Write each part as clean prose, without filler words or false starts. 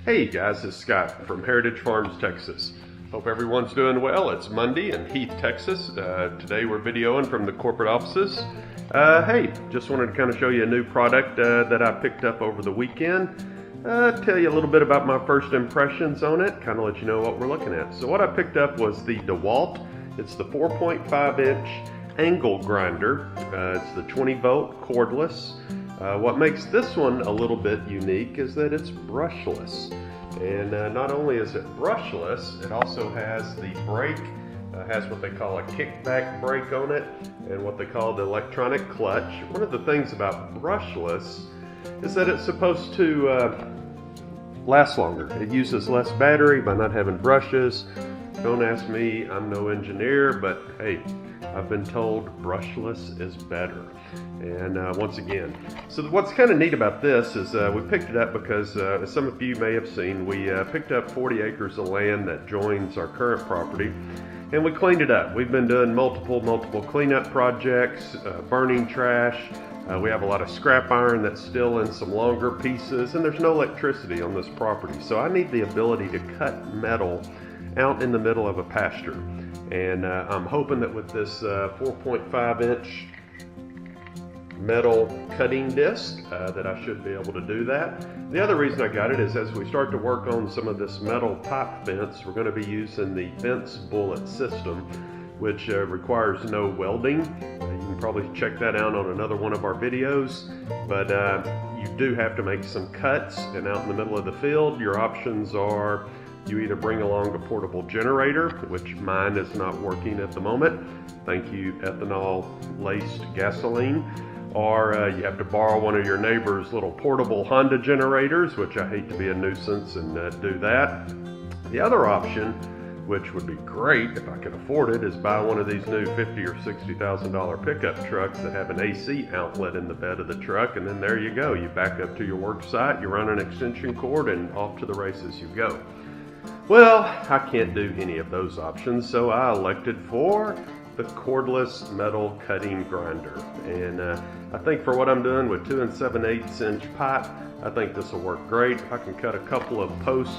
Hey guys, it's Scott from Heritage Farms, Texas. Hope everyone's doing well. It's Monday in Heath, Texas. Today we're videoing from the corporate offices. Hey, just wanted to kind of show you a new product that I picked up over the weekend. Tell you a little bit about my first impressions on it, kind of let you know what we're looking at. So what I picked up was the Dewalt. It's the 4.5 inch angle grinder. It's the 20 volt cordless. What makes this one a little bit unique is that it's brushless. And not only is it brushless, it also has the brake, has what they call a kickback brake on it, and what they call the electronic clutch. One of the things about brushless is that it's supposed to last longer. It uses less battery by not having brushes. Don't ask me, I'm no engineer, but hey, I've been told brushless is better. And once again, so what's kind of neat about this is we picked it up because, as some of you may have seen, we picked up 40 acres of land that joins our current property, and we cleaned it up. We've been doing multiple cleanup projects, burning trash. We have a lot of scrap iron that's still in some longer pieces, and there's no electricity on this property. So I need the ability to cut metal out in the middle of a pasture. And I'm hoping that with this 4.5 inch metal cutting disc that I should be able to do that. The other reason I got it is as we start to work on some of this metal pipe fence, we're going to be using the fence bullet system, which requires no welding. You can probably check that out on another one of our videos, but you do have to make some cuts, and out in the middle of the field, your options are you either bring along a portable generator, which mine is not working at the moment. Thank you, ethanol laced gasoline. Or you have to borrow one of your neighbor's little portable Honda generators, which I hate to be a nuisance and do that. The other option, which would be great if I could afford it, is buy one of these new $50,000 or $60,000 pickup trucks that have an AC outlet in the bed of the truck, and then there you go. You back up to your work site, you run an extension cord, and off to the races you go. Well, I can't do any of those options, so I elected for the cordless metal cutting grinder. And I think for what I'm doing with 2 7/8 inch pipe, I think this will work great. I can cut a couple of posts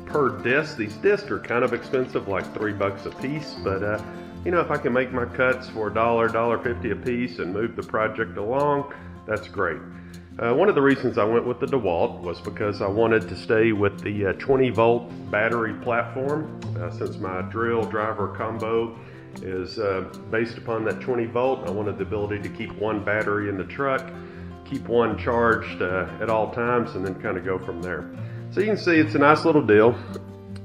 per disc. These discs are kind of expensive, like $3 a piece, but you know, if I can make my cuts for $1, $1.50 a piece and move the project along, that's great. One of the reasons I went with the Dewalt was because I wanted to stay with the 20 volt battery platform, since my drill driver combo is based upon that 20 volt. I wanted the ability to keep one battery in the truck, keep one charged at all times, and then kind of go from there. So you can see it's a nice little deal.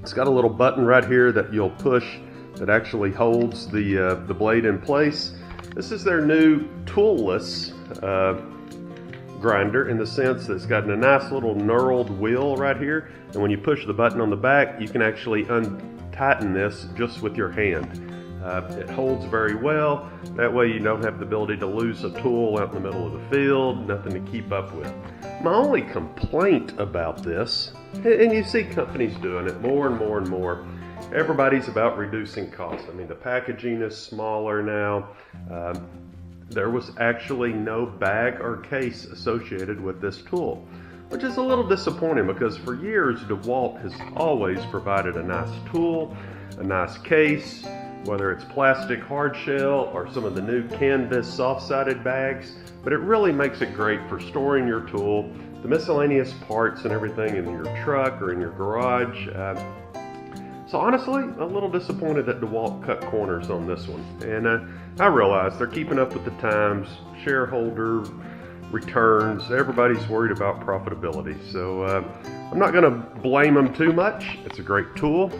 It's got a little button right here that you'll push that actually holds the blade in place. This is their new toolless grinder, in the sense that it's got a nice little knurled wheel right here, and when you push the button on the back, you can actually untighten this just with your hand. It holds very well. That way you don't have the ability to lose a tool out in the middle of the field, nothing to keep up with. My only complaint about this, and you see companies doing it more and more and more, everybody's about reducing costs. I mean, the packaging is smaller now. There was actually no bag or case associated with this tool, which is a little disappointing because for years DeWalt has always provided a nice tool, a nice case, whether it's plastic hard shell or some of the new canvas soft-sided bags, but it really makes it great for storing your tool, the miscellaneous parts and everything in your truck or in your garage. So honestly, a little disappointed that DeWalt cut corners on this one. And I realize they're keeping up with the times, shareholder returns, everybody's worried about profitability. So I'm not gonna blame them too much. It's a great tool,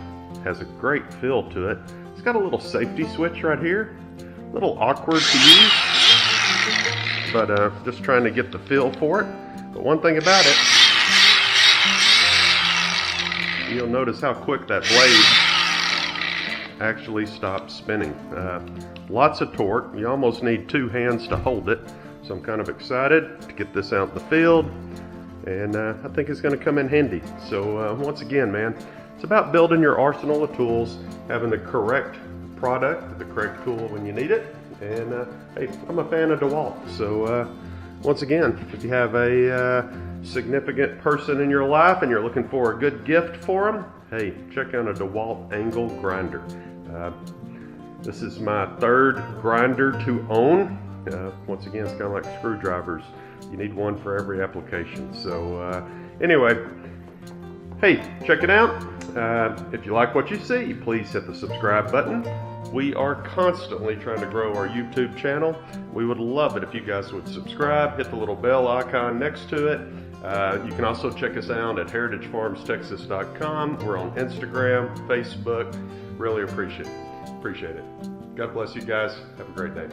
has a great feel to it. It's got a little safety switch right here, a little awkward to use, but just trying to get the feel for it. But one thing about it, you'll notice how quick that blade actually stops spinning. Lots of torque. You almost need 2 hands to hold it. So I'm kind of excited to get this out in the field, and I think it's going to come in handy. So once again, man, it's about building your arsenal of tools, having the correct product, the correct tool when you need it. And hey, I'm a fan of DeWalt, so once again, if you have a significant person in your life and you're looking for a good gift for them, hey, check out a Dewalt angle grinder. This is my third grinder to own. Once again, it's kind of like screwdrivers. You need one for every application. So anyway, hey, check it out. If you like what you see, please hit the subscribe button. We are constantly trying to grow our YouTube channel. We would love it if you guys would subscribe, hit the little bell icon next to it. You can also check us out at heritagefarmstexas.com. We're on Instagram, Facebook. Really appreciate it. God bless you guys. Have a great day.